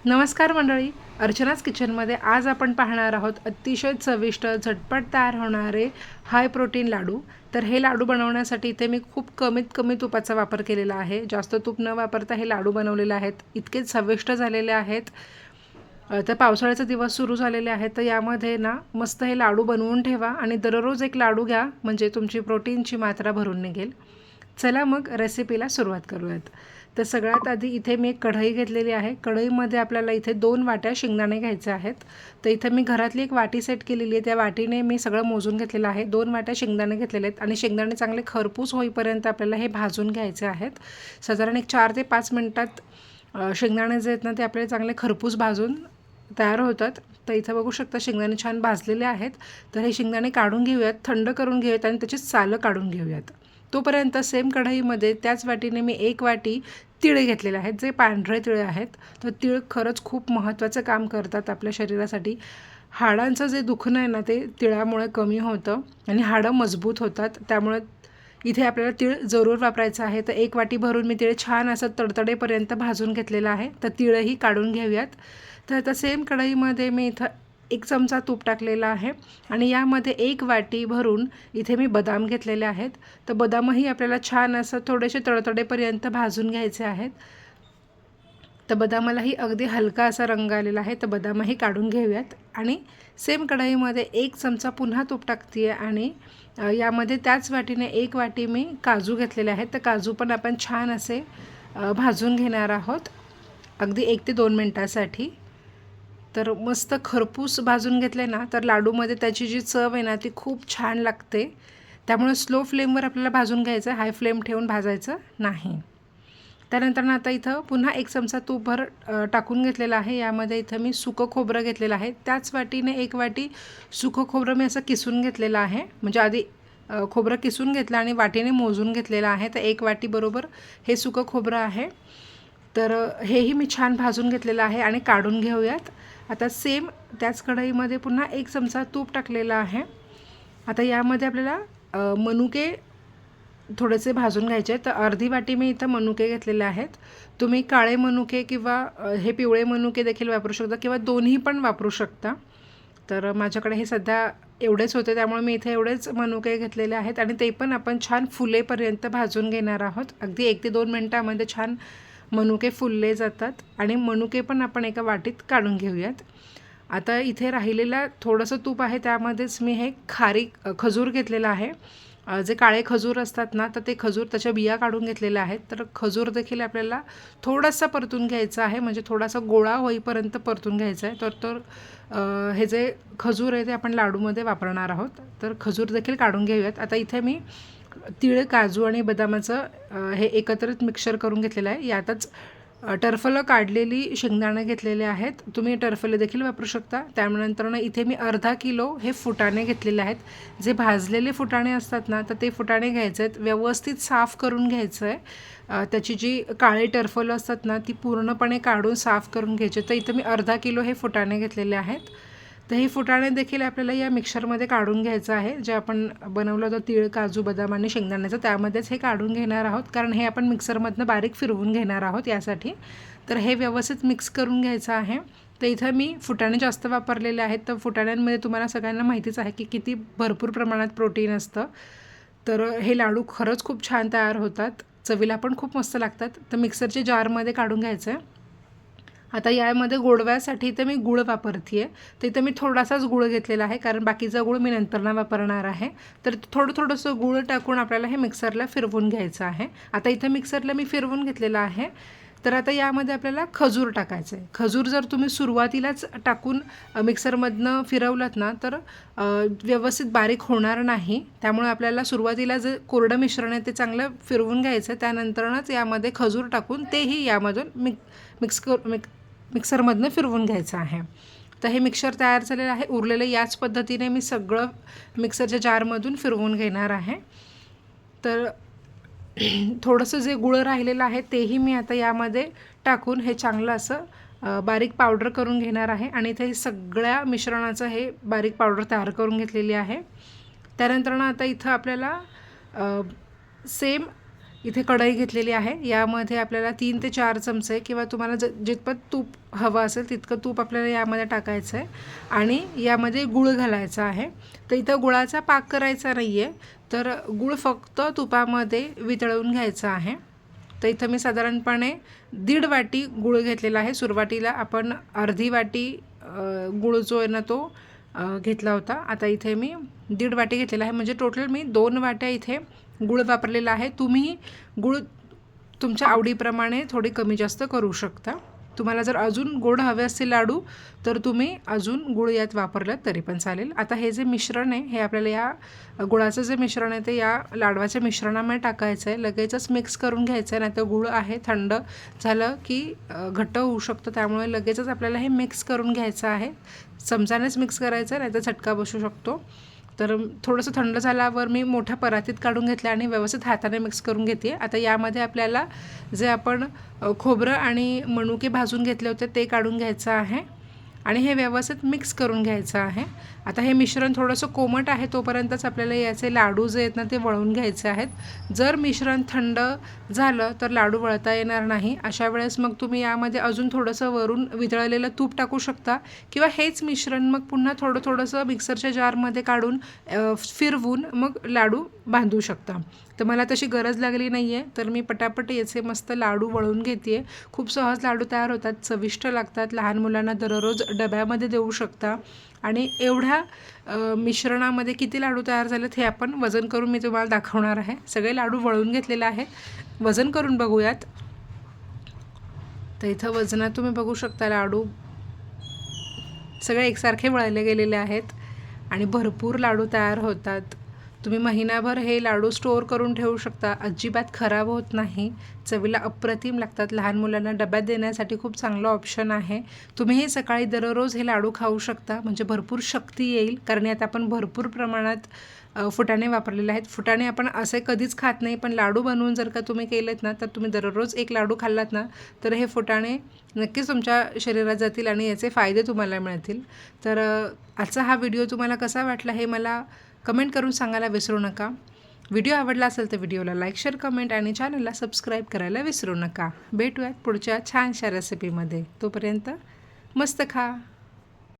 नमस्कार मंडळी, अर्चनाच किचनमध्ये आज आपण पाहणार आहोत अतिशय चविष्ट झटपट तयार होणारे हाय प्रोटीन लाडू। तर हे लाडू बनवण्यासाठी इथे मी खूप कमीत कमी तुपाचा वापर केलेला आहे। जास्त तूप न वापरता हे लाडू बनवलेले आहेत, इतके चविष्ट झालेले आहेत। तर पावसाळ्याचे दिवस सुरू झालेले आहेत, तर यामध्ये ना मस्त हे लाडू बनवून ठेवा आणि दररोज एक लाडू घ्या, म्हणजे तुमची प्रोटीनची मात्रा भरून निघेल। चला मग रेसिपीला सुरुवात करूयात। तर सगळ्यात आधी इथे मी एक कढई घेतलेली आहे। कढईमध्ये आपल्याला इथे 2 वाट्या शेंगदाणे घ्यायचे आहेत। तर इथे मी घरातली एक वाटी सेट केलेली आहे, त्या वाटीने मी सगळं मोजून घेतलेलं आहे। 2 वाट्या शेंगदाणे घेतलेले आहेत आणि शेंगदाणे चांगले खरपूस होईपर्यंत आपल्याला हे भाजून घ्यायचे आहेत। साधारण एक 4 ते 5 मिनिटात शेंगदाणे जे आहेत ना ते आपल्याला चांगले खरपूस भाजून तयार होतात। तर इथे बघू शकता शेंगदाणे छान भाजलेले आहेत। तर हे शेंगदाणे काढून घेऊयात, थंड करून घेऊयात आणि त्याची सालं काढून घेऊयात। तोपर्यंत सेम कढईमध्ये त्याच वाटीने मी 1 वाटी तिळे घेतलेले आहेत, जे पांढरे तिळे आहेत। तर तीळ खरंच खूप महत्त्वाचं काम करतात आपल्या शरीरासाठी। हाडांचं जे दुखणं आहे ना ते तिळामुळे कमी होतं आणि हाडं मजबूत होतात। त्यामुळे इथे आपल्याला तीळ जरूर वापरायचं आहे। तर 1 वाटी भरून मी तीळ छान असं तडतडेपर्यंत भाजून घेतलेलं आहे। तर तीळही काढून घेऊयात। तर आता सेम कढईमध्ये मी इथं 1 चमचा तूप टाकलेला आहे आणि यामध्ये 1 वाटी भरून इथे मी बदाम घेतलेले आहेत। तर बदामही आपल्याला छान असं थोडेसे तडतडेपर्यंत भाजून घ्यायचे आहेत। तर बदामालाही अगदी हलका असा रंग आलेला आहे, तर बदामही काढून घेऊयात आणि सेम कढईमध्ये 1 चमचा पुन्हा तूप टाकते आहे आणि यामध्ये त्याच वाटीने 1 वाटी मी काजू घेतलेले आहेत। तर काजू पण आपण छान असे भाजून घेणार आहोत, अगदी 1 ते 2 मिनिटासाठी। तर मस्त खरपूस भाजून घेतले ना तर लाडूमध्ये त्याची जी चव आहे ना ती खूप छान लागते। त्यामुळे स्लो फ्लेमवर आपल्याला भाजून घ्यायचं, हाय फ्लेम ठेवून भाजायचं नाही। त्यानंतर ना आता इथं पुन्हा 1 चमचा तूपभर टाकून घेतलेला आहे। यामध्ये इथं मी सुकं खोबरं घेतलेलं आहे। त्याच वाटीने 1 वाटी सुकं खोबरं मी असं किसून घेतलेलं आहे, म्हणजे आधी खोबरं किसून घेतलं आणि वाटीने मोजून घेतलेलं आहे। तर 1 वाटी बरोबर हे सुकं खोबरं आहे। तर हेही मी छान भाजून घेतलेलं आहे आणि काढून घेऊयात। आता सेम त्याच कढईमध्ये पुन्हा 1 चमचा तूप टाकलेला आहे। आता यामध्ये आपल्याला मनुके थोडेसे भाजून घ्यायचे आहेत। तर अर्धी वाटी मी इथं मनुके घेतलेले आहेत। तुम्ही काळे मनुके किंवा हे पिवळे मनुके देखील वापरू शकता किंवा दोन्ही पण वापरू शकता। तर माझ्याकडे हे सध्या एवढेच होते, त्यामुळे मी इथे एवढेच मनुके घेतलेले आहेत आणि ते पण आपण छान फुलेपर्यंत भाजून घेणार आहोत। अगदी 1 ते 2 मिनिटामध्ये छान मनुके फुलले जातात आणि मनुके पण आपण एका वाटीत काढून घेऊयात। आता इथे राहिलेला थोडंसं तूप आहे, त्यामध्येच मी हे खजूर घेतलेलं आहे। जे काळे खजूर असतात ना तर ते खजूर त्याच्या बिया काढून घेतलेल्या आहेत। तर खजूर देखील आपल्याला थोडासा परतून घ्यायचा आहे, म्हणजे थोडासा गोळा होईपर्यंत परतून घ्यायचा आहे। तर हे जे खजूर आहे ते आपण लाडूमध्ये वापरणार आहोत। तर खजूर देखील काढून घेऊयात। आता इथे मी तीळ, काजू आणि बदामाचं हे एकत्रित मिक्सर करून घेतलेलं आहे। यातच टरफलं काढलेली शेंगदाणे घेतलेले आहेत, तुम्ही टरफले देखील वापरू शकता। त्यानंतर इथे मी अर्धा किलो हे फुटाणे घेतलेले आहेत। जे भाजलेले फुटाणे असतात ना तर ते फुटाणे घ्यायचे आहेत, व्यवस्थित साफ करून घ्यायचं आहे। त्याची जी काळे टरफलं असतात ना ती पूर्णपणे काढून साफ करून घ्यायचे। तर इथे मी अर्धा किलो हे फुटाणे घेतलेले आहेत। तर हे फुटाणे देखील आपल्याला या मिक्सरमध्ये काढून घ्यायचं आहे। जे आपण बनवलं होतं तीळ, काजू, बदाम आणि शेंगदाण्याचं, त्यामध्येच हे काढून घेणार आहोत, कारण हे आपण मिक्सरमधनं बारीक फिरवून घेणार आहोत यासाठी। तर हे व्यवस्थित मिक्स करून घ्यायचं आहे। तर इथं मी फुटाणे जास्त वापरलेले आहेत। तर फुटाण्यांमध्ये तुम्हाला सगळ्यांना माहितीच आहे की किती भरपूर प्रमाणात प्रोटीन असतं। तर हे लाडू खरंच खूप छान तयार होतात, चवीला पण खूप मस्त लागतात। तर मिक्सरच्या जारमध्ये काढून घ्यायचं आहे। आता यामध्ये गोडव्यासाठी इथे मी गूळ वापरते आहे। तर इथं मी थोडासाच गूळ घेतलेला आहे, कारण बाकीचा गूळ मी नंतरनं वापरणार आहे। तर थोडंसं गूळ टाकून आपल्याला हे मिक्सरला फिरवून घ्यायचं आहे। आता इथं मिक्सरला मी फिरवून घेतलेलं आहे। तर आता यामध्ये आपल्याला खजूर टाकायचं आहे। खजूर जर तुम्ही सुरुवातीलाच टाकून मिक्सरमधनं फिरवलात ना तर व्यवस्थित बारीक होणार नाही। त्यामुळे आपल्याला सुरुवातीला जे कोरडं मिश्रण आहे ते चांगलं फिरवून घ्यायचं, त्यानंतरच यामध्ये खजूर टाकून तेही यामधून मिक्सरमधनं फिरवून घ्यायचं आहे। तर हे मिक्सर तयार झालेलं आहे। उरलेलं याच पद्धतीने मी सगळं मिक्सरच्या जारमधून फिरवून घेणार आहे। तर थोडंसं जे गुळ राहिलेलं आहे तेही मी आता यामध्ये टाकून हे चांगलं असं बारीक पावडर करून घेणार आहे आणि ते सगळ्या मिश्रणाचं हे बारीक पावडर तयार करून घेतलेली आहे। त्यानंतर आता इथं आपल्याला सेम इथे कढई घेतलेली आहे. यामध्ये आपल्याला 3 ते 4 चमचे किंवा तुम्हाला जितपत तूप हवं असेल तितकं तूप आपल्याला यामध्ये टाकायचं आहे आणि यामध्ये गूळ घालायचा आहे. तर इथं गुळाचा पाक करायचा नाही आहे, तर गूळ फक्त तुपामध्ये वितळवून घ्यायचा आहे. तर इथं मी साधारणपणे 1.5 वाटी गूळ घेतलेला आहे. सुरुवातीला आपण अर्धी वाटी गूळ जो आहे ना तो घेतला होता. आता इथे मी 1.5 वाटी घेतलेला आहे, म्हणजे टोटल मी 2 वाट्या इथे गूळ वापरलेला आहे. तुम्ही गूळ तुमच्या आवडीप्रमाणे थोडी कमी जास्त करू शकता. तुम्हाला जर अजून गोड हवे असतील लाडू तर तुम्ही अजून गूळ यात वापरलं तरी पण चालेल. आता हे जे मिश्रण आहे हे आपल्याला या गुळाचं जे मिश्रण आहे ते या लाडवाच्या मिश्रणामध्ये टाकायचं आहे. लगेचच मिक्स करून घ्यायचं आहे, नाही तर गूळ आहे थंड झालं की घट्ट होऊ शकतं. त्यामुळे लगेचच आपल्याला हे मिक्स करून घ्यायचं आहे. चमचानेच मिक्स करायचं आहे, नाही तर चटका बसू शकतो. तर थोडंसं थंड झाल्यावर मी मोठ्या परातीत काढून घेतलं आणि व्यवस्थित हाताने मिक्स करून घेते. आता यामध्ये आपल्याला जे आपण खोबरं आणि मनुके भाजून घेतले होते ते काढून घ्यायचं आहे आणि हे व्यवस्थित मिक्स करून घ्यायचं आहे. आता हे मिश्रण थोडंसं कोमट आहे तोपर्यंतच आपल्याला याचे लाडू जे आहेत ना ते वळून घ्यायचे आहेत. जर मिश्रण थंड झालं तर लाडू वळता येणार नाही. अशा वेळेस मग तुम्ही यामध्ये अजून थोडंसं वरून वितळलेलं तूप टाकू शकता किंवा हेच मिश्रण मग पुन्हा थोडंसं मिक्सरच्या जारमध्ये काढून फिरवून मग लाडू बांधू शकता. तर मला तशी गरज लागली नाही आहे, तर मी पटापट याचे मस्त लाडू वळून घेते आहे. खूप सहज लाडू तयार होतात, चविष्ट लागतात. लहान मुलांना दररोज डब्यामध्ये देऊ शकता. आणि एवढ्या मिश्रणामध्ये किती लाडू तयार झालेत हे आपण वजन करून मी तुम्हाला दाखवणार आहे. सगळे लाडू वळून घेतलेले आहेत, वजन करून बघूयात. तर इथं वजनात तुम्ही बघू शकता लाडू सगळे एकसारखे वळले गेलेले आहेत आणि भरपूर लाडू तयार होतात. तुम्ही महिनाभर हे लाडू स्टोअर करून ठेवू शकता, अजिबात खराब होत नाही. चवीला अप्रतिम लागतात. लहान मुलांना डब्यात देण्यासाठी खूप चांगलं ऑप्शन आहे. तुम्ही हे सकाळी दररोज हे लाडू खाऊ शकता, म्हणजे भरपूर शक्ती येईल. कारण यात आपण भरपूर प्रमाणात फुटाणे वापरलेले आहेत. फुटाणे आपण असे कधीच खात नाही, पण लाडू बनवून जर का तुम्ही केलेत ना तर तुम्ही दररोज एक लाडू खाल्लात ना तर हे फुटाणे नक्कीच तुमच्या शरीरात जातील आणि याचे फायदे तुम्हाला मिळतील. तर आजचा हा व्हिडिओ तुम्हाला कसा वाटला हे मला कमेंट करून सांगायला विसरू नका. व्हिडिओ आवडला असेल तर व्हिडिओला लाईक, शेअर, कमेंट आणि चॅनलला सबस्क्राईब करायला विसरू नका. भेटूयात पुढच्या छानशा रेसिपीमध्ये. तोपर्यंत मस्त खा.